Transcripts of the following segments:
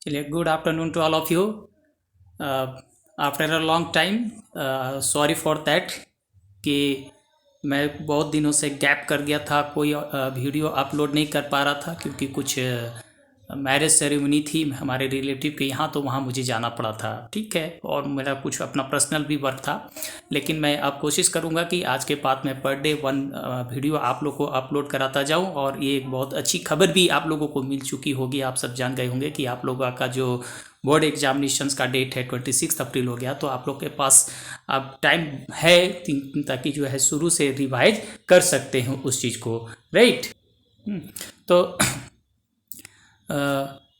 चलिए, good afternoon to all of you. After a long time, sorry for that कि मैं बहुत दिनों से गैप कर गया था, कोई वीडियो अपलोड नहीं कर पा रहा था क्योंकि कुछ मैरिज सेरेमनी थी हमारे रिलेटिव के यहाँ, तो वहाँ मुझे जाना पड़ा था। ठीक है, और मेरा कुछ अपना पर्सनल भी वर्क था, लेकिन मैं अब कोशिश करूँगा कि आज के बाद मैं पर डे वन वीडियो आप लोग को अपलोड कराता जाऊँ। और ये एक बहुत अच्छी खबर भी आप लोगों को मिल चुकी होगी। आप सब जान गए होंगे कि आप लोगों का जो बोर्ड एग्जामिनेशंस का डेट है 26 अप्रैल हो गया, तो आप लोग के पास अब टाइम है ताकि जो है शुरू से रिवाइज कर सकते हैं उस चीज़ को, राइट। तो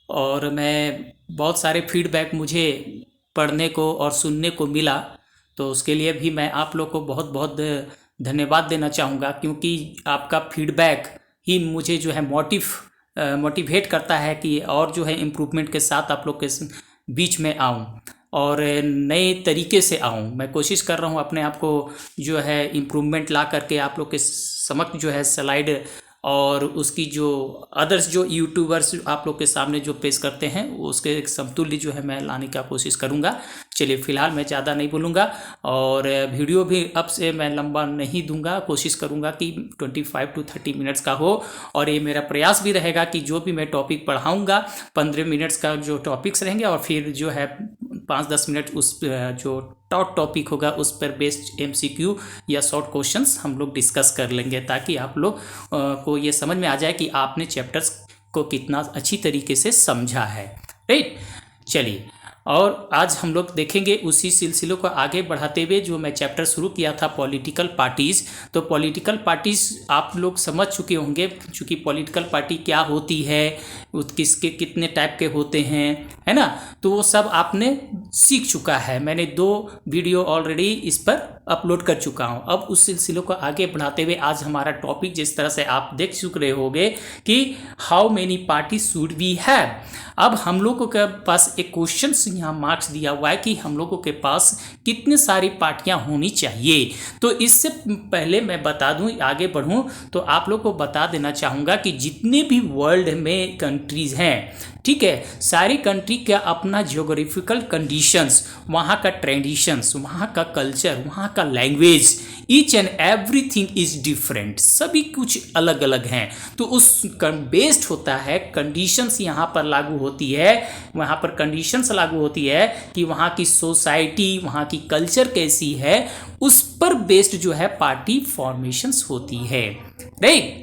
और मैं बहुत सारे फीडबैक मुझे पढ़ने को और सुनने को मिला, तो उसके लिए भी मैं आप लोग को बहुत बहुत धन्यवाद देना चाहूँगा, क्योंकि आपका फीडबैक ही मुझे जो है मोटिवेट करता है कि और जो है इम्प्रूवमेंट के साथ आप लोग के बीच में आऊँ और नए तरीके से आऊँ। मैं कोशिश कर रहा हूँ अपने आप को जो है इम्प्रूवमेंट ला करके आप लोग के समक्ष जो है स्लाइड और उसकी जो अदर्स जो यूट्यूबर्स आप लोग के सामने जो पेश करते हैं उसके एक समतुल्य जो है मैं लाने का कोशिश करूंगा। चलिए, फिलहाल मैं ज़्यादा नहीं बोलूँगा और वीडियो भी अब से मैं लंबा नहीं दूंगा, कोशिश करूंगा कि 25 to 30 मिनट्स का हो। और ये मेरा प्रयास भी रहेगा कि जो भी मैं टॉपिक पढ़ाऊँगा 15 मिनट्स का जो टॉपिक्स रहेंगे और फिर जो है 5-10 मिनट उस जो टॉपिक होगा उस पर बेस्ड MCQ या शॉर्ट क्वेश्चंस हम लोग डिस्कस कर लेंगे, ताकि आप लोग को ये समझ में आ जाए कि आपने चैप्टर्स को कितना अच्छी तरीके से समझा है, राइट। चलिए, और आज हम लोग देखेंगे उसी सिलसिले को आगे बढ़ाते हुए जो मैं चैप्टर शुरू किया था पॉलिटिकल पार्टीज़। तो पॉलिटिकल पार्टीज़ आप लोग समझ चुके होंगे, चूँकि पॉलिटिकल पार्टी क्या होती है, किसके कितने टाइप के होते हैं, है ना। तो वो सब आपने सीख चुका है। मैंने 2 वीडियो ऑलरेडी इस पर अपलोड कर चुका हूँ। अब उस सिलसिले को आगे बढ़ाते हुए आज हमारा टॉपिक जिस तरह से आप देख चुके होंगे कि how many party should we have. अब हम लोगों के पास एक क्वेश्चन यहाँ मार्क्स दिया हुआ है कि हम लोगों के पास कितनी सारी पार्टियां होनी चाहिए। तो इससे पहले मैं बता दूं, आगे बढ़ूं तो आप लोग को बता देना चाहूँगा कि जितने भी वर्ल्ड में कंट्रीज़ हैं, ठीक है, सारी कंट्री का अपना जियोग्राफिकल कंडीशंस, वहाँ का ट्रेडिशंस, वहाँ का कल्चर, वहाँ का language, each and everything is different, सभी कुछ अलग अलग हैं। तो उस बेस्ड होता है कंडीशंस यहाँ पर लागू होती है, वहाँ पर कंडीशंस लागू होती है कि वहाँ की सोसाइटी, वहाँ की कल्चर कैसी है, उस पर बेस्ड जो है पार्टी फॉर्मेशंस होती है, राइट।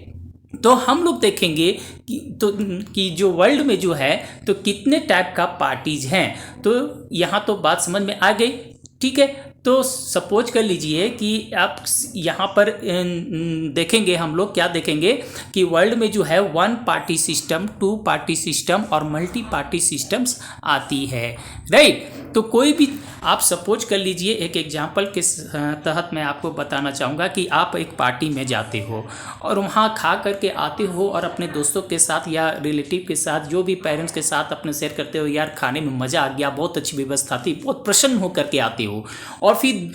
तो हम लोग देखेंगे कि जो वर्ल्ड में जो है तो कितने टाइप का पार्टीज हैं। तो यहाँ तो बात समझ में आ गई, ठीक है। तो सपोज कर लीजिए कि आप यहाँ पर देखेंगे, हम लोग क्या देखेंगे कि वर्ल्ड में जो है 1 पार्टी सिस्टम, 2 पार्टी सिस्टम और मल्टी पार्टी सिस्टम्स आती है, राइट। तो कोई भी आप सपोज कर लीजिए, एक एग्जांपल के तहत मैं आपको बताना चाहूँगा कि आप एक पार्टी में जाते हो और वहाँ खा करके आते हो और अपने दोस्तों के साथ या रिलेटिव के साथ, जो भी पेरेंट्स के साथ अपने शेयर करते हो, यार खाने में मज़ा आ गया, बहुत अच्छी व्यवस्था थी, बहुत प्रसन्न होकर के आते हो। और फिर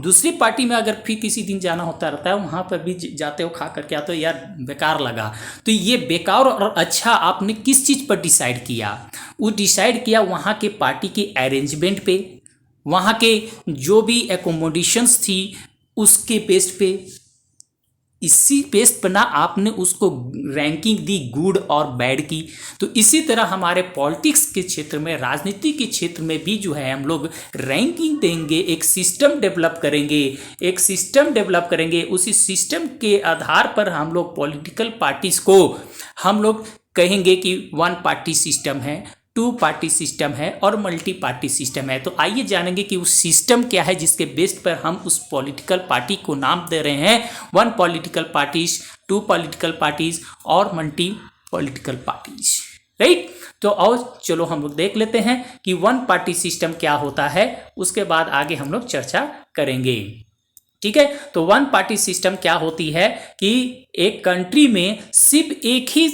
दूसरी पार्टी में अगर फिर किसी दिन जाना होता रहता है, वहाँ पर भी जाते हो, खा करके आते हो, यार बेकार लगा। तो ये बेकार और अच्छा आपने किस चीज़ पर डिसाइड किया? वो डिसाइड किया वहाँ के पार्टी के अरेंजमेंट पे, वहाँ के जो भी एकोमोडेशंस थी उसके बेस्ड पे, इसी बेस्ड पर ना आपने उसको रैंकिंग दी गुड और बैड की। तो इसी तरह हमारे पॉलिटिक्स के क्षेत्र में, राजनीति के क्षेत्र में भी जो है हम लोग रैंकिंग देंगे, एक सिस्टम डेवलप करेंगे, उसी सिस्टम के आधार पर हम लोग पॉलिटिकल पार्टीज को हम लोग कहेंगे कि 1 पार्टी सिस्टम है, 2 पार्टी सिस्टम है और मल्टी पार्टी सिस्टम है। तो आइए जानेंगे कि उस सिस्टम क्या है जिसके बेस्ड पर हम उस पॉलिटिकल पार्टी को नाम दे रहे हैं 1 पॉलिटिकल पार्टीज, 2 पॉलिटिकल पार्टीज और मल्टी पॉलिटिकल पार्टीज, राइट। तो और चलो हम लोग देख लेते हैं कि 1 पार्टी सिस्टम क्या होता है, उसके बाद आगे हम लोग चर्चा करेंगे, ठीक है। तो 1 पार्टी सिस्टम क्या होती है कि एक कंट्री में सिर्फ एक ही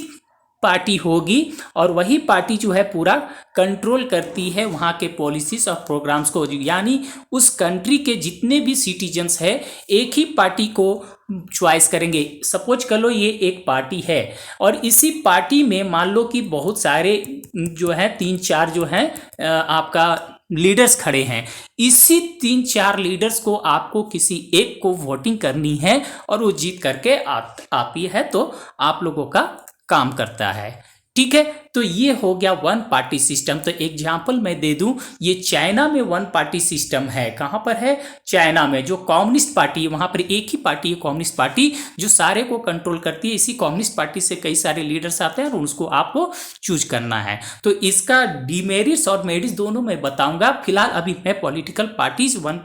पार्टी होगी और वही पार्टी जो है पूरा कंट्रोल करती है वहाँ के पॉलिसीज और प्रोग्राम्स को, यानी उस कंट्री के जितने भी सिटीजन्स है एक ही पार्टी को चॉइस करेंगे। सपोज कर लो ये एक पार्टी है और इसी पार्टी में मान लो कि बहुत सारे जो है 3-4 जो है आपका लीडर्स खड़े हैं। इसी 3-4 लीडर्स को आपको किसी एक को वोटिंग करनी है और वो जीत करके आती है तो आप लोगों का काम करता है। ठीक है, तो ये हो गया वन पार्टी सिस्टम। तो एग्जाम्पल मैं दे दूं, ये चाइना में वन पार्टी सिस्टम है। कहाँ पर है? चाइना में। जो कम्युनिस्ट पार्टी है वहाँ पर एक ही पार्टी है, कम्युनिस्ट पार्टी, जो सारे को कंट्रोल करती है। इसी कम्युनिस्ट पार्टी से कई सारे लीडर्स आते हैं और उसको आपको चूज करना है। तो इसका डिमेरिट्स और मेरिट्स दोनों मैं बताऊंगा। फिलहाल अभी मैं पॉलिटिकल पार्टीज वन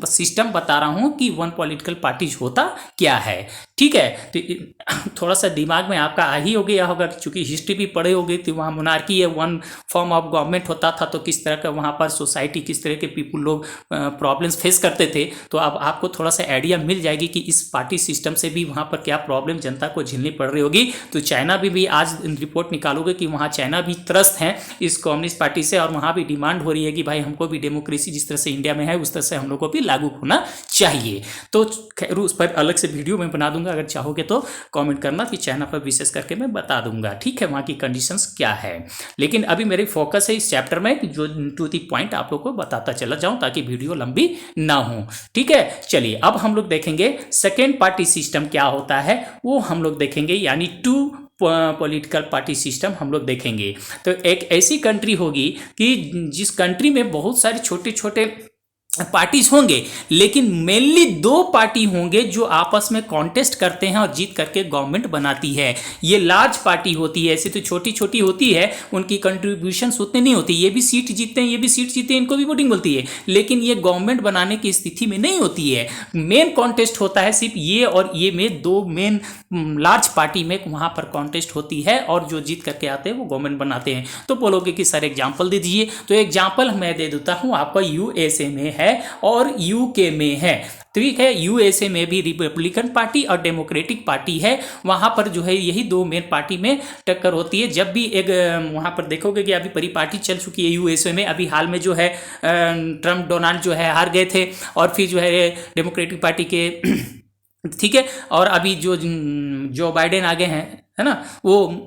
सिस्टम बता रहा हूँ कि वन पॉलिटिकल पार्टीज होता क्या है। ठीक है, तो थोड़ा सा दिमाग में आपका आ ही हो गया होगा, क्योंकि हिस्ट्री भी पढ़े होगी। तो वहाँ मोनार्की है, वन फॉर्म ऑफ गवर्नमेंट होता था, तो किस तरह का वहाँ पर सोसाइटी, किस तरह के पीपल लोग प्रॉब्लम्स फेस करते थे। तो अब आपको थोड़ा सा आइडिया मिल जाएगी कि इस पार्टी सिस्टम से भी वहाँ पर क्या प्रॉब्लम जनता को झेलनी पड़ रही होगी। तो चाइना भी आज रिपोर्ट निकालोगे कि वहाँ चाइना भी त्रस्त हैं इस कम्युनिस्ट पार्टी से, और वहाँ भी डिमांड हो रही है कि भाई हमको भी डेमोक्रेसी जिस तरह से इंडिया में है उस तरह से हम लोग को भी लागू होना चाहिए। तो खैर उस पर अलग से वीडियो मैं बना दूंगा, अगर चाहोगे तो कमेंट करना, कि चाइना पर विशेष करके मैं बता दूंगा। ठीक है, वहाँ की कंडीशंस क्या है। लेकिन अभी मेरी फोकस है इस चैप्टर में कि जो टू दी पॉइंट आप लोग को बताता चला जाऊं ताकि वीडियो लंबी ना हो। ठीक है, चलिए अब हम लोग देखेंगे सेकेंड पार्टी सिस्टम क्या होता है, वो हम लोग देखेंगे, यानी टू पॉलिटिकल पार्टी सिस्टम हम लोग देखेंगे। तो एक ऐसी कंट्री होगी कि जिस कंट्री में बहुत सारे छोटे छोटे पार्टीज होंगे, लेकिन मेनली 2 पार्टी होंगे जो आपस में कॉन्टेस्ट करते हैं और जीत करके गवर्नमेंट बनाती है। ये लार्ज पार्टी होती है, ऐसे तो छोटी छोटी होती है, उनकी कंट्रीब्यूशंस उतने नहीं होती। ये भी सीट जीतते हैं, ये भी सीट जीतते हैं, इनको भी वोटिंग मिलती है, लेकिन ये गवर्नमेंट बनाने की स्थिति में नहीं होती है। मेन कॉन्टेस्ट होता है सिर्फ ये और ये में 2 मेन लार्ज पार्टी में वहाँ पर कॉन्टेस्ट होती है, और जो जीत करके आते हैं वो गवर्नमेंट बनाते हैं। तो बोलोगे कि सर एग्जाम्पल दे दीजिए, तो एग्जाम्पल मैं दे देता हूँ आपका यूएसए में है और यूके में है। ठीक है, यूएसए में भी रिपब्लिकन पार्टी और डेमोक्रेटिक पार्टी है। वहां पर जो है यही 2 मेन पार्टी में टक्कर होती है। जब भी एक वहां पर देखोगे कि अभी बड़ी पार्टी चल चुकी है यूएसए में, अभी हाल में जो है ट्रम्प डोनाल्ड जो है हार गए थे, और फिर जो है डेमोक्रेटिक पार्टी के ठीक है, और अभी जो बाइडेन आगे हैं, है ना, वो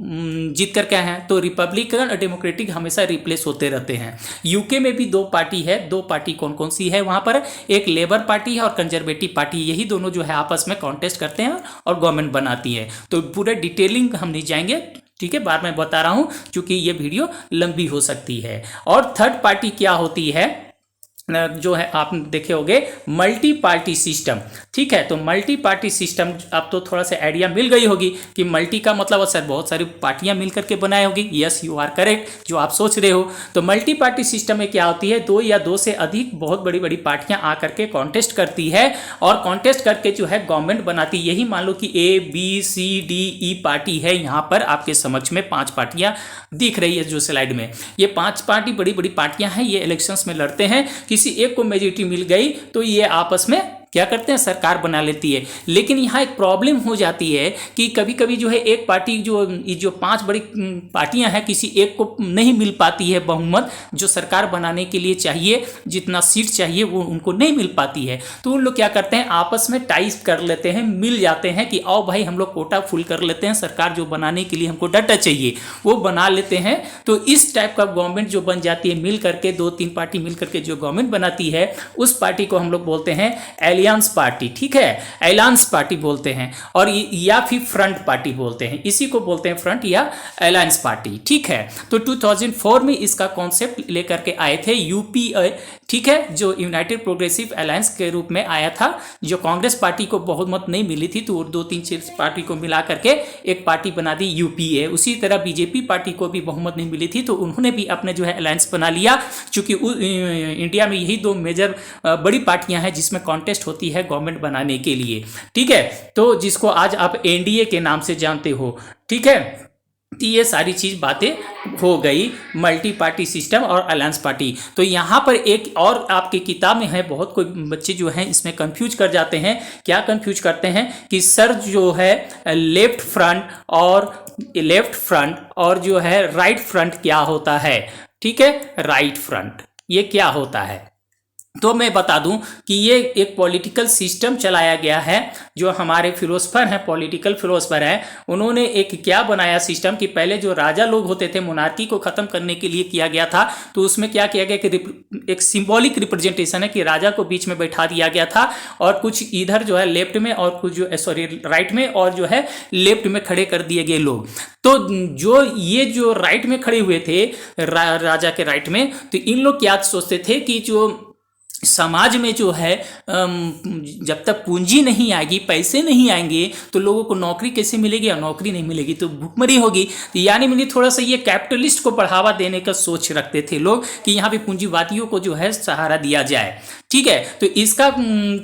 जीत करके आए हैं। तो रिपब्लिकन और डेमोक्रेटिक हमेशा रिप्लेस होते रहते हैं। यूके में भी 2 पार्टी है। 2 पार्टी कौन कौन सी है वहाँ पर? एक लेबर पार्टी है और कंजर्वेटिव पार्टी। यही दोनों जो है आपस में कॉन्टेस्ट करते हैं और गवर्नमेंट बनाती है। तो पूरे डिटेलिंग हम नहीं जाएंगे, ठीक है, बाद में बता रहा हूँ क्योंकि ये वीडियो लंबी हो सकती है। और थर्ड पार्टी क्या होती है, जो है आप देखे होंगे मल्टी पार्टी सिस्टम। ठीक है, तो मल्टी पार्टी सिस्टम अब तो थोड़ा सा आइडिया मिल गई होगी कि मल्टी का मतलब सर बहुत सारी पार्टियां मिल करके बनाई होगी। यस, यू आर करेक्ट, जो आप सोच रहे हो। तो मल्टी पार्टी सिस्टम में क्या होती है, 2 या 2 से अधिक बहुत बड़ी बड़ी पार्टियां आकर के कॉन्टेस्ट करती है, और कॉन्टेस्ट करके जो है गवर्नमेंट बनाती है। यही मान लो कि ABCDE पार्टी है। यहाँ पर आपके समक्ष में 5 पार्टियां दिख रही है जो स्लाइड में। ये 5 पार्टी बड़ी बड़ी पार्टियां हैं, ये इलेक्शंस में लड़ते हैं। किसी एक को मेजॉरिटी मिल गई तो ये आपस में क्या करते हैं, सरकार बना लेती है। लेकिन यहाँ एक प्रॉब्लम हो जाती है कि कभी कभी जो है एक पार्टी जो 5 बड़ी पार्टियां हैं, किसी एक को नहीं मिल पाती है बहुमत जो सरकार बनाने के लिए चाहिए, जितना सीट चाहिए वो उनको नहीं मिल पाती है। तो उन लोग क्या करते हैं, आपस में टाइज कर लेते हैं, मिल जाते हैं कि आओ भाई हम लोग कोटा फुल कर लेते हैं, सरकार जो बनाने के लिए हमको डाटा चाहिए वो बना लेते हैं। तो इस टाइप का गवर्नमेंट जो बन जाती है, मिल करके 2-3 पार्टी मिल करके जो गवर्नमेंट बनाती है, उस पार्टी को हम लोग बोलते हैं एलियंस पार्टी। ठीक है, एलायंस पार्टी बोलते हैं, और या फिर फ्रंट पार्टी बोलते हैं। इसी को बोलते हैं फ्रंट या एलायंस पार्टी। ठीक है, तो 2004 में इसका कॉन्सेप्ट लेकर के आए थे यूपीए। ठीक है, जो यूनाइटेड प्रोग्रेसिव अलायंस के रूप में आया था। जो कांग्रेस पार्टी को बहुमत नहीं मिली थी तो 2-3 पार्टी को मिला करके एक पार्टी बना दी यूपीए। उसी तरह बीजेपी पार्टी को भी बहुमत नहीं मिली थी तो उन्होंने भी अपने जो है अलायंस बना लिया। चूंकि इंडिया में यही 2 मेजर बड़ी पार्टियां हैं जिसमें कॉन्टेस्ट होती है गवर्नमेंट बनाने के लिए। ठीक है, तो जिसको आज आप एनडीए के नाम से जानते हो। ठीक है, तो ये सारी चीज़ बातें हो गई मल्टी पार्टी सिस्टम और अलायंस पार्टी। तो यहाँ पर एक और आपकी किताब में है, बहुत कोई बच्चे जो हैं इसमें कंफ्यूज कर जाते हैं। क्या कंफ्यूज करते हैं कि सर जो है लेफ्ट फ्रंट और जो है राइट फ्रंट क्या होता है। ठीक है, राइट फ्रंट ये क्या होता है। तो मैं बता दूं कि ये एक पॉलिटिकल सिस्टम चलाया गया है, जो हमारे फिलोसफर हैं, पॉलिटिकल फिलोसफर हैं, उन्होंने एक क्या बनाया सिस्टम कि पहले जो राजा लोग होते थे, मोनार्की को ख़त्म करने के लिए किया गया था। तो उसमें क्या किया गया कि एक सिंबॉलिक रिप्रेजेंटेशन है कि राजा को बीच में बैठा दिया गया था और कुछ इधर जो है लेफ्ट में और कुछ जो राइट में और जो है लेफ्ट में खड़े कर दिए गए लोग। तो जो राइट में खड़े हुए थे राजा के राइट में, तो इन लोग क्या सोचते थे कि जो समाज में जो है जब तक पूंजी नहीं आएगी, पैसे नहीं आएंगे, तो लोगों को नौकरी कैसे मिलेगी, और नौकरी नहीं मिलेगी तो भूखमरी होगी। तो यानी मैंने थोड़ा सा ये कैपिटलिस्ट को बढ़ावा देने का सोच रखते थे लोग कि यहाँ पे पूंजीवादियों को जो है सहारा दिया जाए। ठीक है, तो इसका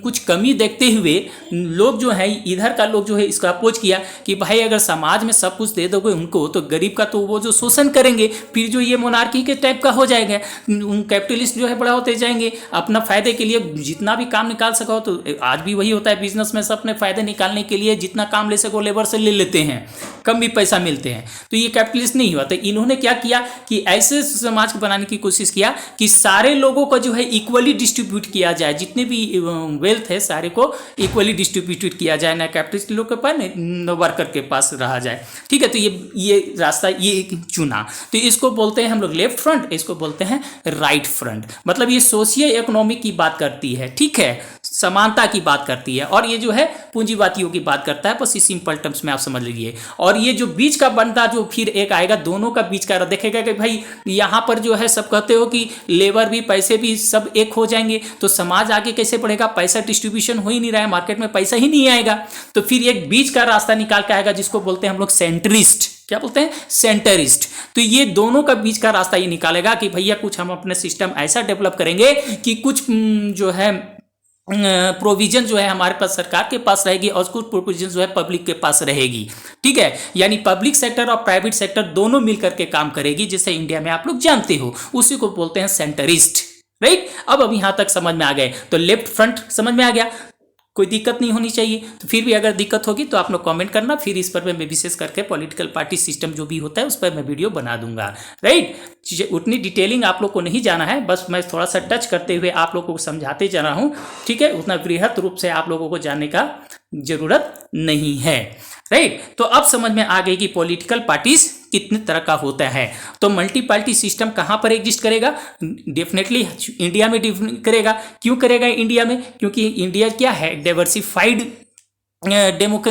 कुछ कमी देखते हुए लोग जो है इधर का लोग जो है इसका अपोज किया कि भाई अगर समाज में सब कुछ दे दोगे उनको, तो गरीब का तो वो जो शोषण करेंगे, फिर जो ये मोनार्की के टाइप का हो जाएगा। कैपिटलिस्ट जो है बड़ा होते जाएंगे, अपना फायदे के लिए जितना भी काम निकाल सको। तो आज भी वही होता है बिजनेस में, सब अपने फायदे निकालने के लिए जितना काम ले सको लेबर से ले लेते हैं, कम भी पैसा मिलते हैं। तो ये कैपिटलिस्ट नहीं हुआ। तो इन्होंने क्या किया कि ऐसे समाज को बनाने की कोशिश किया कि सारे लोगों को जो है इक्वली डिस्ट्रीब्यूट किया जाए, जितने भी वेल्थ है सारे को इक्वली डिस्ट्रीब्यूट किया जाए, ना कैपिटलिस्ट लोग के पास न वर्कर के पास रहा जाए। ठीक है, तो ये रास्ता ये चुना। तो इसको बोलते हैं हम लोग लेफ्ट फ्रंट, इसको बोलते हैं राइट फ्रंट। मतलब ये सोशियो इकोनॉमिक की बात करती है, ठीक है, समानता की बात करती है, और ये जो है पूंजीवादियों की बात करता है। बस इस सिंपल टर्म्स में आप समझ लीजिए। और ये जो बीच का बंदा जो फिर एक आएगा, दोनों का बीच का देखेगा कि भाई यहाँ पर जो है सब कहते हो कि लेबर भी पैसे भी सब एक हो जाएंगे, तो समाज आगे कैसे बढ़ेगा, पैसा डिस्ट्रीब्यूशन हो ही नहीं रहा है, मार्केट में पैसा ही नहीं आएगा। तो फिर एक बीच का रास्ता निकाल के आएगा जिसको बोलते हैं हम लोग सेंट्रिस्ट। क्या बोलते हैं, सेंटरिस्ट। तो ये दोनों का बीच का रास्ता ये निकालेगा कि भैया कुछ हम अपने सिस्टम ऐसा डेवलप करेंगे कि कुछ जो है प्रोविजन जो है हमारे पास सरकार के पास रहेगी और कुछ प्रोविजन जो है पब्लिक के पास रहेगी। ठीक है, यानी पब्लिक सेक्टर और प्राइवेट सेक्टर दोनों मिलकर के काम करेगी, जैसे इंडिया में आप लोग जानते हो, उसी को बोलते हैं सेंटरिस्ट। राइट, अब यहाँ तक समझ में आ गए। तो लेफ्ट फ्रंट समझ में आ गया, कोई दिक्कत नहीं होनी चाहिए। तो फिर भी अगर दिक्कत होगी तो आप लोग कमेंट करना, फिर इस पर मैं विशेष करके पॉलिटिकल पार्टी सिस्टम जो भी होता है उस पर मैं वीडियो बना दूंगा। राइट, उतनी डिटेलिंग आप लोग को नहीं जाना है, बस मैं थोड़ा सा टच करते हुए आप लोगों को समझाते जा रहा हूँ। ठीक है, उतना बृहद रूप से आप लोगों को जानने का जरूरत नहीं है। राइट, तो अब समझ में आ गई कि पॉलिटिकल पार्टीज कितने तरह का होता है। तो मल्टी पार्टी सिस्टम कहाँ पर एग्जिस्ट करेगा, डेफिनेटली इंडिया में करेगा। क्यों करेगा इंडिया में, क्योंकि इंडिया क्या है, डाइवर्सिफाइड डेमो,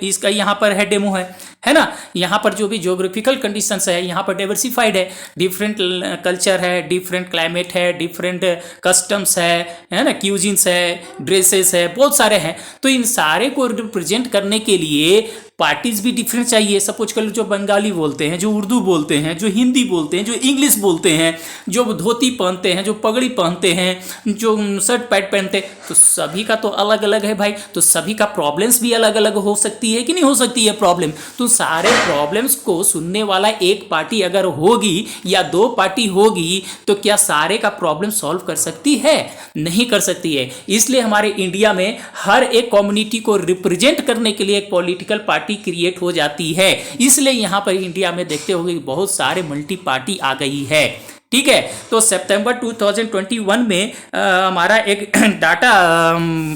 इसका यहाँ पर है डेमो है ना। यहाँ पर जो भी ज्योग्राफिकल कंडीशंस है यहाँ पर डाइवर्सिफाइड है, डिफरेंट कल्चर है, डिफरेंट क्लाइमेट है, डिफरेंट कस्टम्स है ना, क्यूजिन्स है, ड्रेसेस है, बहुत सारे हैं। तो इन सारे को रिप्रेजेंट करने के लिए पार्टीज भी डिफरेंट चाहिए। सपोज कर लो जो बंगाली बोलते हैं, जो उर्दू बोलते हैं, जो हिंदी बोलते हैं, जो इंग्लिश बोलते हैं, जो धोती पहनते हैं, जो पगड़ी पहनते हैं, जो शर्ट पैंट पहनते हैं, तो सभी का तो अलग अलग है भाई। तो सभी का प्रॉब्लम्स भी अलग अलग हो सकती है कि नहीं हो सकती है प्रॉब्लम। तो सारे प्रॉब्लम्स को सुनने वाला एक पार्टी अगर होगी या दो पार्टी होगी तो क्या सारे का प्रॉब्लम सॉल्व कर सकती है, नहीं कर सकती है। इसलिए हमारे इंडिया में हर एक कम्युनिटी को रिप्रेजेंट करने के लिए एक पॉलिटिकल पार्टी क्रिएट हो जाती है। इसलिए यहां पर इंडिया में देखते होंगे बहुत सारे मल्टी पार्टी आ गई है। ठीक है, तो सितंबर 2021 में हमारा एक डाटा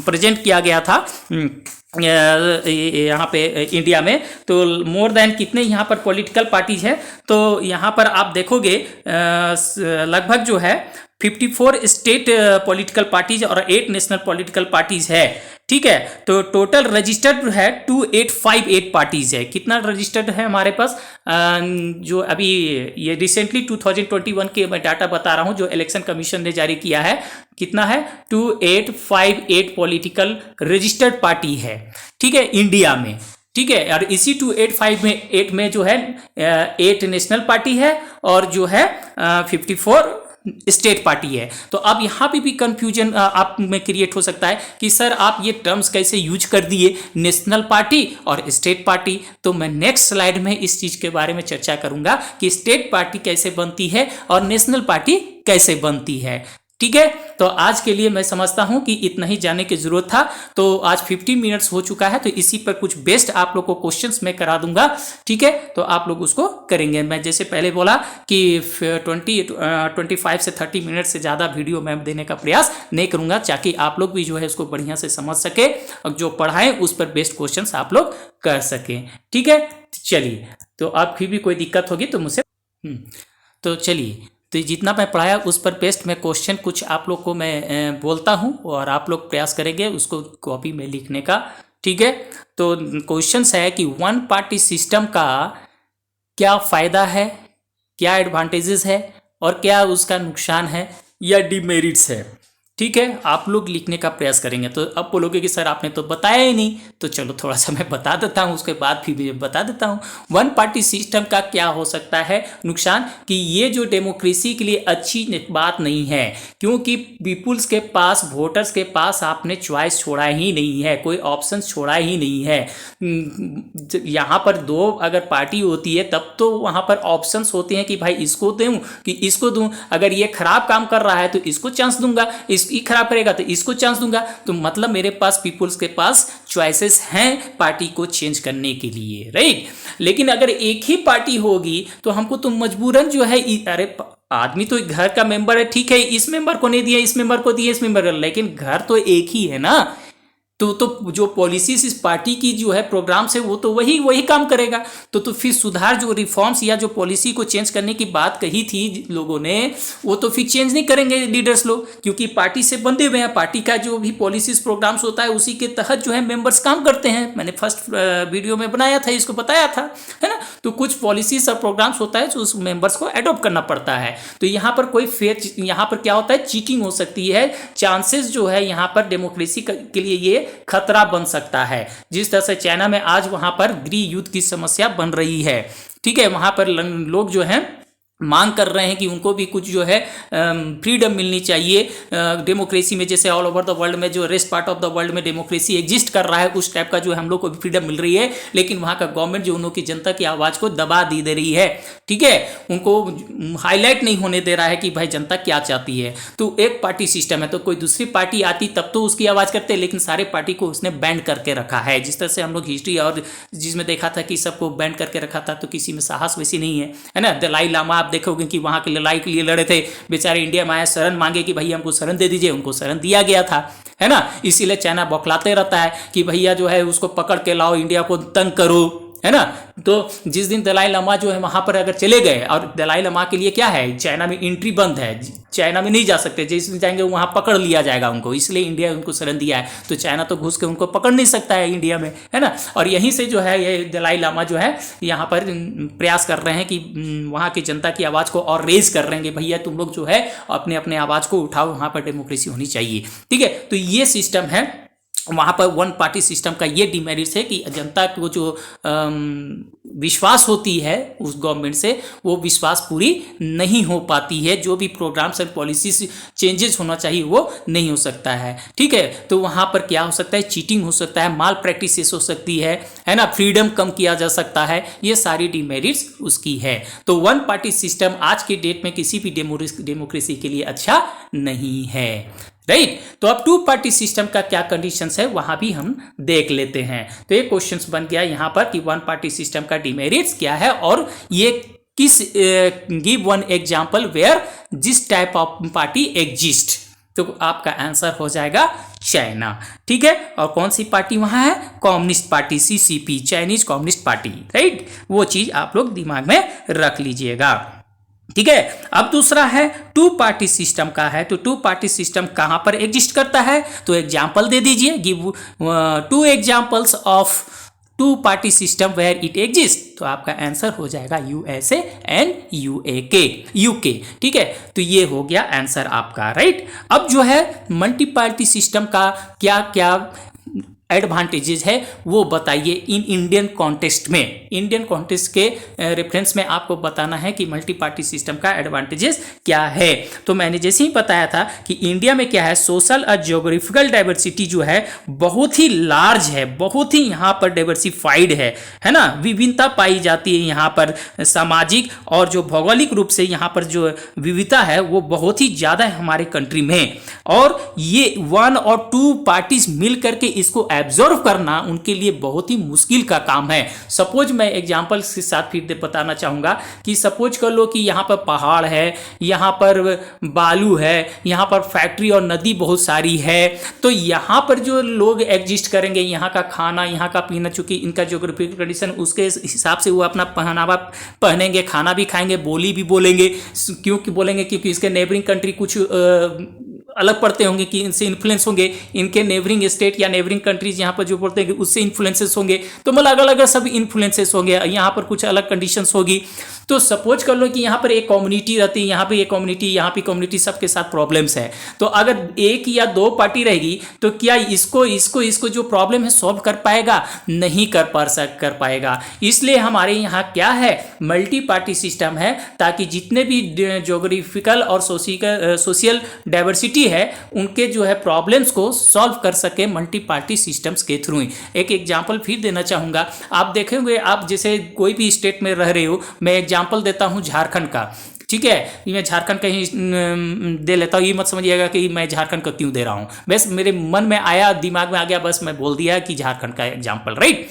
प्रेजेंट किया गया था यहाँ पे इंडिया में। तो मोर देन कितने यहाँ पर पॉलिटिकल पार्टीज है, तो यहाँ पर आप देखोगे लगभग जो है 54 स्टेट पॉलिटिकल पार्टीज और 8 नेशनल पॉलिटिकल पार्टीज है। ठीक है, तो टोटल रजिस्टर्ड है 2858 पार्टीज है। कितना रजिस्टर्ड है हमारे पास, जो अभी ये रिसेंटली 2021 के मैं डाटा बता रहा हूं जो इलेक्शन कमीशन ने जारी किया है, कितना है 2858 पॉलिटिकल रजिस्टर्ड पार्टी है। ठीक है, इंडिया में। ठीक है, और इसी 2858 में जो है 8 नेशनल पार्टी है और जो है 54 स्टेट पार्टी है। तो अब यहाँ पे भी कंफ्यूजन आप में क्रिएट हो सकता है कि सर आप ये टर्म्स कैसे यूज कर दिए, नेशनल पार्टी और स्टेट पार्टी। तो मैं नेक्स्ट स्लाइड में इस चीज़ के बारे में चर्चा करूंगा कि स्टेट पार्टी कैसे बनती है और नेशनल पार्टी कैसे बनती है। ठीक है, तो आज के लिए मैं समझता हूं कि इतना ही जानने की जरूरत था। तो आज 50 मिनट्स हो चुका है, तो इसी पर कुछ बेस्ट आप लोग को क्वेश्चंस मैं करा दूंगा। ठीक है, तो आप लोग उसको करेंगे। मैं जैसे पहले बोला कि 25 से 30 मिनट से ज़्यादा वीडियो मैं देने का प्रयास नहीं करूंगा, ताकि आप लोग भी जो है उसको बढ़िया से समझ सके और जो पढ़ाएं उस पर बेस्ट क्वेश्चन आप लोग कर सकें। ठीक है, चलिए, तो आप फिर भी कोई दिक्कत होगी तो मुझसे तो चलिए, तो जितना मैं पढ़ाया उस पर बेस्ट मैं क्वेश्चन कुछ आप लोग को मैं बोलता हूं और आप लोग प्रयास करेंगे उसको कॉपी में लिखने का। ठीक है, तो क्वेश्चन है कि वन पार्टी सिस्टम का क्या फ़ायदा है, क्या एडवांटेजेस है और क्या उसका नुकसान है या डिमेरिट्स है। ठीक है, आप लोग लिखने का प्रयास करेंगे। तो अब बोलोगे कि सर आपने तो बताया ही नहीं, तो चलो थोड़ा सा मैं बता देता हूँ, उसके बाद फिर भी बता देता हूँ। वन पार्टी सिस्टम का क्या हो सकता है नुकसान, कि ये जो डेमोक्रेसी के लिए अच्छी बात नहीं है, क्योंकि पीपुल्स के पास, वोटर्स के पास आपने चॉइस छोड़ा ही नहीं है, कोई ऑप्शन छोड़ा ही नहीं है। यहाँ पर दो अगर पार्टी होती है तब तो वहाँ पर ऑप्शंस होते हैं कि भाई इसको दूँ कि इसको दूँ, अगर ये खराब काम कर रहा है तो इसको चांस दूंगा, इसकी खराब करेगा तो इसको चांस दूंगा। तो मतलब मेरे पास, पीपुल्स के पास चॉइसेस हैं पार्टी को चेंज करने के लिए, राइट। लेकिन अगर एक ही पार्टी होगी तो हमको तो मजबूरन जो है, अरे आदमी तो घर का मेंबर है, ठीक है, इस मेंबर को नहीं दिया, इस मेंबर को दिया, इस मेंबर को, लेकिन घर तो एक ही है ना। तो जो पॉलिसीज इस पार्टी की जो है प्रोग्राम से वो तो वही काम करेगा। तो फिर सुधार, जो रिफॉर्म्स या जो पॉलिसी को चेंज करने की बात कही थी लोगों ने, वो तो फिर चेंज नहीं करेंगे लीडर्स लोग, क्योंकि पार्टी से बंधे हुए हैं। पार्टी का जो भी पॉलिसीज प्रोग्राम्स होता है उसी के तहत जो है मेंबर्स काम करते हैं। मैंने फर्स्ट वीडियो में बनाया था, इसको बताया था, है ना। तो कुछ पॉलिसीज और प्रोग्राम्स होता है जो उस मेंबर्स को एडॉप्ट करना पड़ता है। तो यहाँ पर कोई फेयर, यहाँ पर क्या होता है, चीटिंग हो सकती है, चांसेस जो है यहाँ पर डेमोक्रेसी के लिए ये खतरा बन सकता है। जिस तरह से चाइना में आज वहां पर गृह युद्ध की समस्या बन रही है, ठीक है, वहां पर लोग जो हैं मांग कर रहे हैं कि उनको भी कुछ जो है फ्रीडम मिलनी चाहिए डेमोक्रेसी में। जैसे ऑल ओवर द वर्ल्ड में, जो rest part of the world में डेमोक्रेसी एग्जिस्ट कर रहा है, उस टाइप का जो है हम लोग को भी फ्रीडम मिल रही है। लेकिन वहाँ का गवर्नमेंट जो उन की जनता की आवाज़ को दबा दे रही है, ठीक है, उनको हाईलाइट नहीं होने दे रहा है कि भाई जनता क्या चाहती है। तो एक पार्टी सिस्टम है, तो कोई दूसरी पार्टी आती तब तो उसकी आवाज़ करते, लेकिन सारे पार्टी को उसने बैंड करके रखा है। जिस तरह से हम लोग हिस्ट्री और जिसमें देखा था कि सबको बैंड करके रखा था, तो किसी में साहस वैसी नहीं है ना। दलाई लामा आप देखोगे कि वहां के लड़ाई के लिए लड़े थे, बेचारे इंडिया में आए, शरण मांगे कि भैया हमको शरण दे दीजिए, उनको शरण दिया गया था, है ना। इसीलिए चाइना बौखलाते रहता है कि भैया जो है उसको पकड़ के लाओ, इंडिया को तंग करो, है ना। तो जिस दिन दलाई लामा जो है वहां पर अगर चले गए, और दलाई लामा के लिए क्या है, चाइना में एंट्री बंद है, चाइना में नहीं जा सकते, जिस दिन जाएंगे वहां पकड़ लिया जाएगा उनको, इसलिए इंडिया उनको शरण दिया है। तो चाइना तो घुस के उनको पकड़ नहीं सकता है इंडिया में, है ना। और यहीं से जो है ये दलाई लामा जो है यहाँ पर प्रयास कर रहे हैं कि वहाँ की जनता की आवाज़ को और रेज कर रहे हैं कि भैया तुम लोग जो है अपने अपने आवाज़ को उठाओ, वहाँ पर डेमोक्रेसी होनी चाहिए, ठीक है। तो ये सिस्टम है वहाँ पर वन पार्टी सिस्टम का। ये डिमेरिट्स है कि जनता को जो विश्वास होती है उस गवर्नमेंट से, वो विश्वास पूरी नहीं हो पाती है। जो भी प्रोग्राम्स एंड पॉलिसीज चेंजेस होना चाहिए वो नहीं हो सकता है, ठीक है। तो वहाँ पर क्या हो सकता है, चीटिंग हो सकता है, माल प्रैक्टिसेस हो सकती है ना, फ्रीडम कम किया जा सकता है, ये सारी डिमेरिट्स उसकी है। तो वन पार्टी सिस्टम आज के डेट में किसी भी डेमोक्रेसी के लिए अच्छा नहीं है, राइट। तो अब टू पार्टी सिस्टम का क्या कंडीशंस है वहां भी हम देख लेते हैं। तो ये क्वेश्चंस बन गया यहां पर कि वन पार्टी सिस्टम का डिमेरिट्स क्या है, और ये किस, give one example where this type of party exist. तो आपका आंसर हो जाएगा चाइना, ठीक है। और कौन सी पार्टी वहां है, communist party, CCP, Chinese communist party, right. वो चीज आप लोग दिमाग में रख लीजिएगा, ठीक है। अब दूसरा है टू पार्टी सिस्टम का है। तो टू पार्टी सिस्टम कहां पर एग्जिस्ट करता है, तो एग्जांपल दे दीजिए, give 2 examples of two party system where it exist. तो आपका आंसर हो जाएगा USA एंड UK, ठीक है। तो ये हो गया आंसर आपका, राइट। अब जो है मल्टी पार्टी सिस्टम का क्या क्या एडवांटेजेस है वो बताइए इन इंडियन कॉन्टेक्स्ट में। इंडियन कॉन्टेक्स्ट के रेफरेंस में आपको बताना है कि मल्टी पार्टी सिस्टम का एडवांटेजेस क्या है। तो मैंने जैसे ही बताया था कि इंडिया में क्या है, सोशल और ज्योग्राफिकल डाइवर्सिटी जो है बहुत ही लार्ज है, बहुत ही यहाँ पर डाइवर्सिफाइड है ना, विभिन्नता पाई जाती है यहाँ पर। सामाजिक और जो भौगोलिक रूप से यहाँ पर जो विविधता है वो बहुत ही ज़्यादा है हमारे कंट्री में। और ये 1 और 2 पार्टीज मिल करके इसको एब्जॉर्व करना उनके लिए बहुत ही मुश्किल का काम है। सपोज मैं एग्जांपल के साथ फिर बताना चाहूँगा कि सपोज कर लो कि यहाँ पर पहाड़ है, यहाँ पर बालू है, यहाँ पर फैक्ट्री और नदी बहुत सारी है, तो यहाँ पर जो लोग एग्जिस्ट करेंगे, यहाँ का खाना, यहाँ का पीना, चूंकि इनका जोग्राफिकल कंडीशन उसके हिसाब से वो अपना पहनावा पहनेंगे, खाना भी खाएंगे, बोली भी बोलेंगे। क्योंकि बोलेंगे क्योंकि इसके नेबरिंग कंट्री कुछ अलग पड़ते होंगे कि इनसे इन्फ्लुएंस होंगे, इनके नेबरिंग स्टेट या नेबरिंग कंट्रीज यहाँ पर जो बोलते हैं कि उससे इन्फ्लुएंसेस होंगे, तो मतलब अलग अलग सब इन्फ्लुएंसेस होंगे, यहाँ पर कुछ अलग कंडीशंस होगी। तो सपोज कर लो कि यहाँ पर एक कम्युनिटी रहती है, यहाँ पे एक कम्युनिटी, यहाँ पे कम्युनिटी, सबके साथ प्रॉब्लम्स है। तो अगर एक या 2 पार्टी रहेगी तो क्या इसको जो प्रॉब्लम है सॉल्व कर पाएगा? नहीं कर पाएगा। इसलिए हमारे यहाँ क्या है, मल्टी पार्टी सिस्टम है, ताकि जितने भी ज्योग्राफिकल और सोशल डाइवर्सिटी है उनके जो है प्रॉब्लम्स को सॉल्व कर सके मल्टी पार्टी सिस्टम्स के थ्रू ही। एक एग्जांपल फिर देना चाहूँगा, आप देखेंगे, आप जैसे कोई भी स्टेट में रह रहे हो, मैं एग्जांपल देता हूँ झारखंड का, ठीक है, मैं झारखंड का ही दे लेता हूँ, ये मत समझिएगा कि मैं झारखंड का क्यों दे रहा हूँ, बस मेरे मन में आया, दिमाग में आ गया, बस मैं बोल दिया कि झारखंड का एग्जांपल, राइट।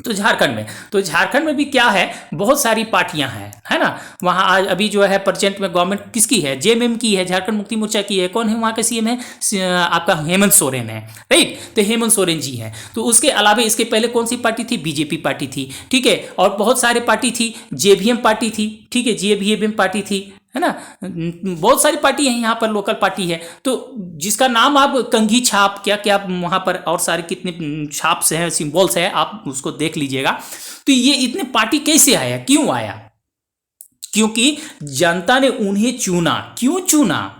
तो झारखंड में भी क्या है, बहुत सारी पार्टियां हैं, है ना। वहाँ आज अभी जो है प्रेजेंट में गवर्नमेंट किसकी है, जेएमएम की है, झारखंड मुक्ति मोर्चा की है। कौन है वहाँ का सीएम है? आपका हेमंत सोरेन है, राइट। तो हेमंत सोरेन जी हैं। तो उसके अलावा इसके पहले कौन सी पार्टी थी? बीजेपी पार्टी थी, ठीक है। और बहुत सारे पार्टी थी, जेवीएम पार्टी थी, ठीक है, जेवीएम पार्टी थी, है ना। बहुत सारी पार्टी है यहाँ पर, लोकल पार्टी है। तो जिसका नाम आप कंघी छाप, क्या क्या वहाँ पर और सारे कितने छाप्स हैं, सिंबल्स हैं, आप उसको देख लीजिएगा। तो ये इतने पार्टी कैसे आया, क्यों आया? क्योंकि जनता ने उन्हें चुना। क्यों चुना?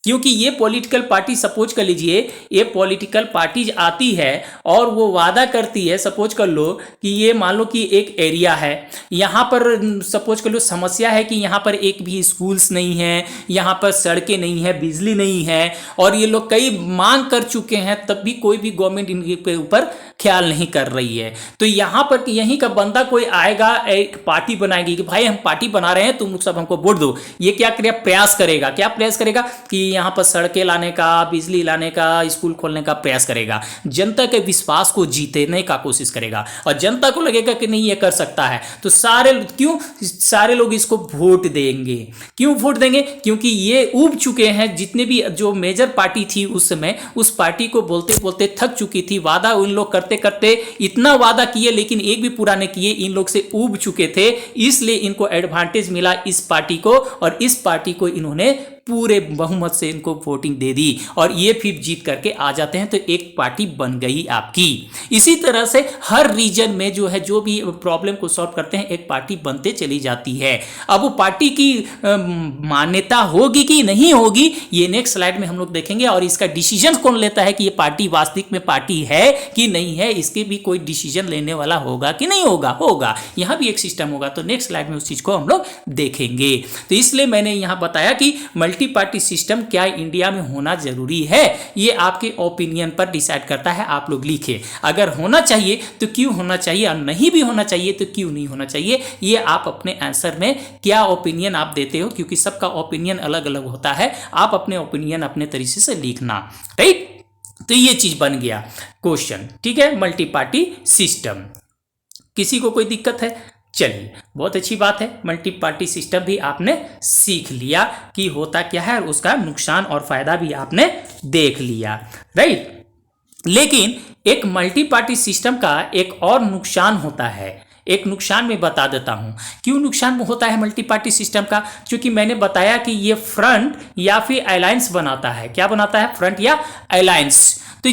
क्योंकि ये पॉलिटिकल पार्टी, सपोज कर लीजिए, ये पॉलिटिकल पार्टी आती है और वो वादा करती है, सपोज कर लो कि ये मान लो कि एक एरिया है, यहाँ पर सपोज कर लो समस्या है कि यहाँ पर एक भी स्कूल्स नहीं है, यहाँ पर सड़कें नहीं है, बिजली नहीं है, और ये लोग कई मांग कर चुके हैं, तब भी कोई भी गवर्नमेंट इनके ऊपर ख्याल नहीं कर रही है। तो यहाँ पर यहीं का बंदा कोई आएगा, एक पार्टी बनाएगी कि भाई हम पार्टी बना रहे हैं, तुम सब हमको वोट दो। ये क्या प्रयास करेगा? क्या प्रयास करेगा कि यहाँ पर सड़कें लाने का, बिजली लाने का, स्कूल खोलने का प्रयास करेगा, जनता के विश्वास को जीतने का कोशिश करेगा, और जनता को लगेगा कि नहीं ये कर सकता है, तो सारे लोग इसको वोट देंगे। क्यों वोट देंगे? क्योंकि ये उब चुके हैं, जितने भी जो मेजर पार्टी थी उस समय, उस पार्टी को बोलते बोलते थक चुकी थी। वादा उन लोग करते करते इतना वादा किए, लेकिन एक भी पूरा नहीं किए, इन लोग से उब चुके थे। इसलिए इनको एडवांटेज मिला इस पार्टी को, और इस पार्टी को इन्होंने पूरे बहुमत से इनको वोटिंग दे दी, और ये फिर जीत करके आ जाते हैं। तो एक पार्टी बन गई आपकी। इसी तरह से हर रीजन में जो है, जो भी प्रॉब्लम को सॉल्व करते हैं, एक पार्टी बनते चली जाती है। अब वो पार्टी की मान्यता होगी कि नहीं होगी, ये नेक्स्ट स्लाइड में हम लोग देखेंगे। और इसका डिसीजन कौन लेता है कि ये पार्टी वास्तविक में पार्टी है कि नहीं है, इसके भी कोई डिसीजन लेने वाला होगा कि नहीं होगा? होगा। यहाँ भी एक सिस्टम होगा। तो नेक्स्ट स्लाइड में उस चीज को हम लोग देखेंगे। तो इसलिए मैंने यहाँ बताया कि मल्टी पार्टी सिस्टम क्या इंडिया में होना जरूरी है, ये आपके ओपिनियन पर डिसाइड करता है। आप लोग लिखे, अगर होना चाहिए तो क्यों होना चाहिए, और नहीं भी होना चाहिए तो क्यों नहीं होना चाहिए। ये आप अपने आंसर में क्या ओपिनियन आप देते हो, क्योंकि सबका ओपिनियन अलग अलग होता है। आप अपने ओपिनियन अपने तरीके से लिखना, राइट। तो ये चीज बन गया क्वेश्चन, ठीक है। मल्टी पार्टी सिस्टम, किसी को कोई दिक्कत है? चलिए, बहुत अच्छी बात है। मल्टी पार्टी सिस्टम भी आपने सीख लिया कि होता क्या है, और उसका नुकसान और फायदा भी आपने देख लिया, राइट। लेकिन एक मल्टी पार्टी सिस्टम का एक और नुकसान होता है। एक नुकसान मैं बता देता हूं, क्यों नुकसान होता है मल्टी पार्टी सिस्टम का। क्योंकि मैंने बताया कि ये फ्रंट या फिर अलायंस बनाता है। क्या बनाता है? फ्रंट या अलायंस। तो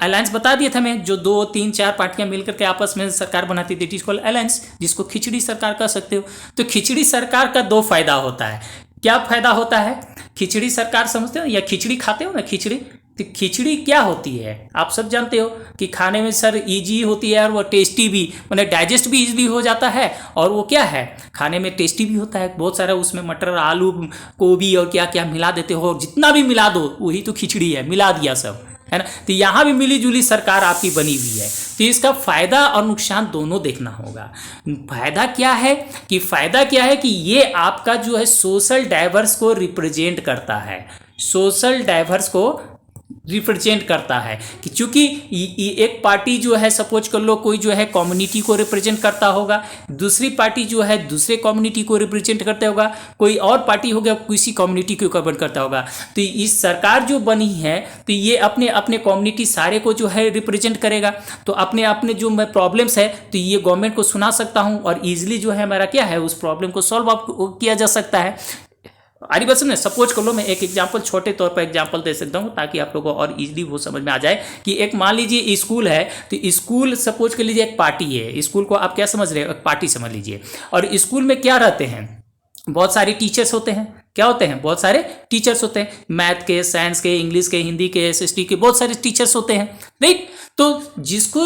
अलायंस बता दिया था मैं, जो 2, 3, 4 पार्टियां मिलकर के आपस में सरकार बनाती थी, इसको अलायंस, जिसको खिचड़ी सरकार कह सकते हो। तो खिचड़ी सरकार का 2 फायदा होता है। क्या फायदा होता है? खिचड़ी सरकार समझते हो, या खिचड़ी खाते हो ना, खिचड़ी तो खिचड़ी क्या होती है आप सब जानते हो कि खाने में सर इजी होती है और वो टेस्टी भी, मतलब डाइजेस्ट भी इजीली हो जाता है, और वो क्या है खाने में टेस्टी भी होता है। बहुत सारा उसमें मटर, आलू, गोभी और क्या क्या मिला देते हो, और जितना भी मिला दो वही तो खिचड़ी है, मिला दिया सब, है ना। तो यहाँ भी मिली जुली सरकार आपकी बनी हुई है, तो इसका फायदा और नुकसान दोनों देखना होगा। फायदा क्या है कि ये आपका जो है सोशल डाइवर्स को रिप्रेजेंट करता है, सोशल डाइवर्स को रिप्रेजेंट करता है कि चूंकि एक पार्टी जो है, सपोज कर लो कोई जो है कम्युनिटी को रिप्रेजेंट करता होगा, दूसरी पार्टी जो है दूसरे कम्युनिटी को रिप्रेजेंट करता होगा, कोई और पार्टी हो गया किसी कम्युनिटी को कवर करता होगा। तो इस सरकार जो बनी है तो ये अपने अपने कम्युनिटी सारे को जो है रिप्रेजेंट करेगा। तो अपने अपने जो मैं प्रॉब्लम्स है तो ये गवर्नमेंट को सुना सकता हूँ, और ईजिली जो है हमारा क्या है उस प्रॉब्लम को सॉल्व किया जा सकता है। आरी बस में सपोज कर लो, मैं एक एग्जांपल छोटे तौर पर एग्जांपल दे सकता हूँ ताकि आप लोगों को और इजीली वो समझ में आ जाए कि एक मान लीजिए स्कूल है, तो स्कूल सपोज कर लीजिए एक पार्टी है, स्कूल को आप क्या समझ रहे हो, एक पार्टी समझ लीजिए। और स्कूल में क्या रहते हैं, बहुत सारे टीचर्स होते हैं। क्या होते हैं, बहुत सारे टीचर्स होते हैं, मैथ के, साइंस के, इंग्लिश के, हिंदी के, एसएसटी के, बहुत सारे टीचर्स होते हैं, राइट। तो जिसको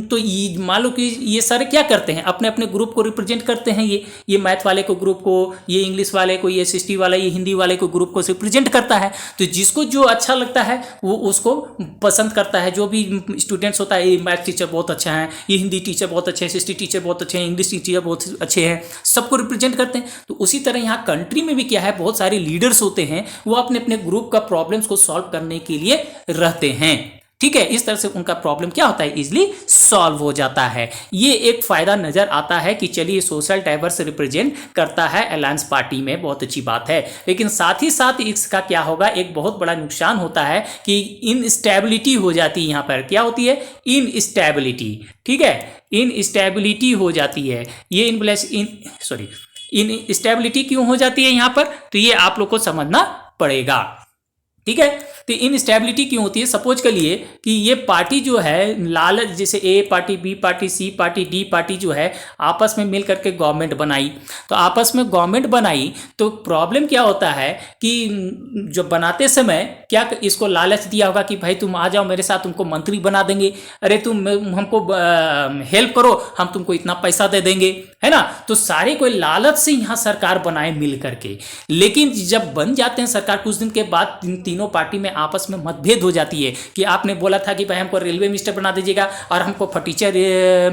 तो मान लो कि ये सारे क्या करते हैं, अपने अपने ग्रुप को रिप्रेजेंट करते हैं। ये मैथ वाले को ग्रुप को, ये इंग्लिश वाले को, ये एसएसटी वाला, ये हिंदी वाले को ग्रुप को रिप्रेजेंट करता है। तो जिसको जो अच्छा लगता है वो उसको पसंद करता है। जो भी स्टूडेंट्स होता है, ये मैथ टीचर बहुत अच्छा है, ये हिंदी टीचर बहुत अच्छे हैं, एसएसटी टीचर बहुत अच्छे हैं, इंग्लिश टीचर बहुत अच्छे हैं, सबको रिप्रेजेंट करते हैं। तो उसी तरह यहाँ कंट्री में भी क्या है, बहुत सारे लीडर्स होते हैं, वो अपने अपने ग्रुप का प्रॉब्लम्स को सॉल्व करने के लिए रहते हैं, ठीक है। इस तरह से उनका प्रॉब्लम क्या होता है, इजीली सॉल्व हो जाता है। ये एक फायदा नजर आता है कि चलिए सोशल डाइवर्स रिप्रेजेंट करता है अलायंस पार्टी में, बहुत अच्छी बात है। लेकिन साथ ही साथ इसका क्या होगा, एक बहुत बड़ा नुकसान होता है कि इनस्टेबिलिटी हो जाती है। यहाँ पर क्या होती है, इनस्टेबिलिटी, ठीक है, इनस्टेबिलिटी हो जाती है। ये इनस्टेबिलिटी क्यों हो जाती है यहाँ पर, तो ये आप लोग को समझना पड़ेगा, ठीक है। तो इनस्टेबिलिटी क्यों होती है, सपोज कर लिए कि ये पार्टी जो है लालच, जैसे ए पार्टी, बी पार्टी, सी पार्टी, डी पार्टी जो है आपस में मिल करके गवर्नमेंट बनाई। तो आपस में गवर्नमेंट बनाई तो प्रॉब्लम क्या होता है कि जो बनाते समय क्या इसको लालच दिया होगा कि भाई तुम आ जाओ मेरे साथ, तुमको मंत्री बना देंगे, अरे तुम हमको हेल्प करो, हम तुमको इतना पैसा दे देंगे, है ना। तो सारे कोई लालच से यहाँ सरकार बनाए मिल करके। लेकिन जब बन जाते हैं सरकार, कुछ दिन के बाद तीनों पार्टी में आपस में मतभेद हो जाती है कि आपने बोला था कि भाई हमको रेलवे मिनिस्टर बना दीजिएगा और हमको फर्नीचर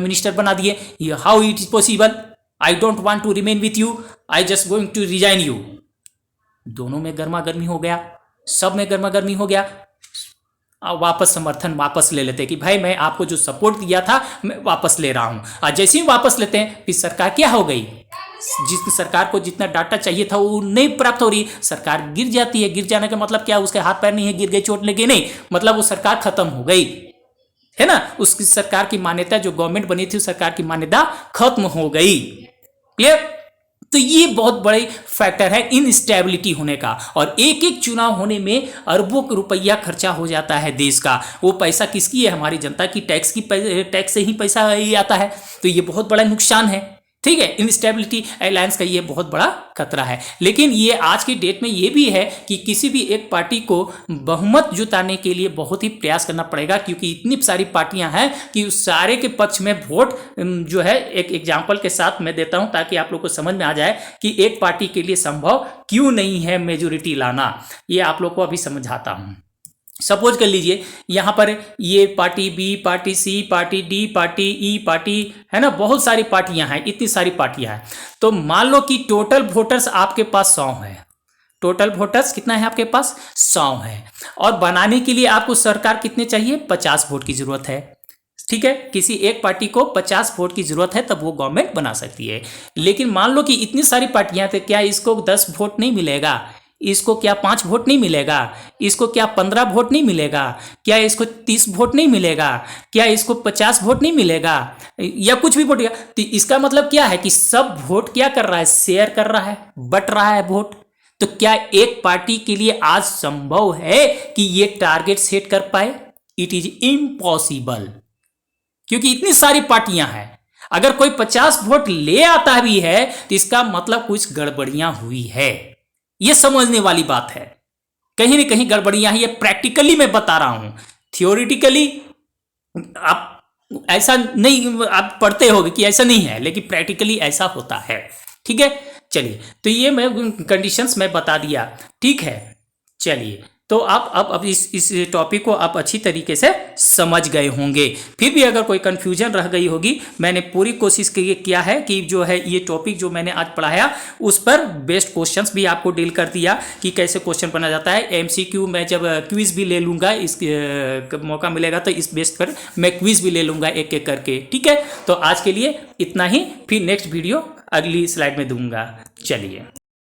मिनिस्टर बना दिए, how it is possible, I don't want to remain with you, I just going to resign you. दोनों में गर्मा गर्मी हो गया, सब में गर्मा गर्मी हो गया, वापस समर्थन वापस ले लेते कि भाई मैं आपको जो सपोर्ट दिया था मैं वापस ले रहा हूं। और जैसे ही वापस लेते हैं फिर सरकार क्या हो गई, जिस सरकार को जितना डाटा चाहिए था वो नहीं प्राप्त हो रही, सरकार गिर जाती है। गिर जाने का मतलब क्या, उसके हाथ पैर नहीं है, गिर गई, चोट लगी, नहीं, मतलब वो सरकार खत्म हो गई, है ना। उसकी सरकार की मान्यता, जो गवर्नमेंट बनी थी उस सरकार की मान्यता खत्म हो गई, क्लियर। तो ये बहुत बड़े फैक्टर है इनस्टेबिलिटी होने का। और एक एक चुनाव होने में अरबों रुपया खर्चा हो जाता है देश का। वो पैसा किसकी है, हमारी जनता की, टैक्स से ही पैसा आता है। तो ये बहुत बड़ा नुकसान है, ठीक है। इनस्टेबिलिटी अलायंस का ये बहुत बड़ा खतरा है। लेकिन ये आज की डेट में ये भी है कि किसी भी एक पार्टी को बहुमत जुटाने के लिए बहुत ही प्रयास करना पड़ेगा, क्योंकि इतनी सारी पार्टियां हैं कि उस सारे के पक्ष में वोट जो है, एक एग्जांपल के साथ मैं देता हूं ताकि आप लोग को समझ में आ जाए कि एक पार्टी के लिए संभव क्यों नहीं है मेजोरिटी लाना। ये आप लोग को अभी समझाता हूं। सपोज कर लीजिए यहाँ पर ये पार्टी, बी पार्टी, सी पार्टी, डी पार्टी, ई पार्टी, है ना, बहुत सारी पार्टियां हैं, इतनी सारी पार्टियां हैं। तो मान लो कि टोटल वोटर्स आपके पास 100 है। टोटल वोटर्स कितना है आपके पास, 100 है। और बनाने के लिए आपको सरकार कितने चाहिए, 50 वोट की जरूरत है, ठीक है। किसी एक पार्टी को 50 वोट की जरूरत है तब वो गवर्नमेंट बना सकती है। लेकिन मान लो कि इतनी सारी पार्टियां थे, क्या इसको 10 वोट नहीं मिलेगा, इसको क्या 5 वोट नहीं मिलेगा, इसको क्या 15 वोट नहीं मिलेगा, क्या इसको 30 वोट नहीं मिलेगा, क्या इसको 50 वोट नहीं मिलेगा, या कुछ भी वोट। तो इसका मतलब क्या है कि सब वोट क्या कर रहा है, शेयर कर रहा है, बट रहा है वोट। तो क्या एक पार्टी के लिए आज संभव है कि ये टारगेट सेट कर पाए, इट इज इम्पॉसिबल, क्योंकि इतनी सारी पार्टियां हैं। अगर कोई 50 वोट ले आता भी है तो इसका मतलब कुछ गड़बड़ियां हुई है, यह समझने वाली बात है, कहीं ना कहीं गड़बड़ियां हैं। ये प्रैक्टिकली मैं बता रहा हूं, थियोरिटिकली आप ऐसा नहीं, आप पढ़ते होगे कि ऐसा नहीं है, लेकिन प्रैक्टिकली ऐसा होता है। ठीक है, चलिए, तो ये मैं कंडीशंस मैं बता दिया। ठीक है, चलिए, तो आप अब इस टॉपिक को आप अच्छी तरीके से समझ गए होंगे। फिर भी अगर कोई कन्फ्यूजन रह गई होगी, मैंने पूरी कोशिश किया है कि जो है ये टॉपिक जो मैंने आज पढ़ाया उस पर बेस्ट क्वेश्चंस भी आपको डील कर दिया कि कैसे क्वेश्चन बना जाता है। एमसीक्यू मैं जब क्विज भी ले लूँगा, इस मौका मिलेगा तो इस बेस्ट पर मैं क्विज भी ले लूँगा एक एक करके। ठीक है, तो आज के लिए इतना ही, फिर नेक्स्ट वीडियो अगली स्लाइड में दूंगा। चलिए।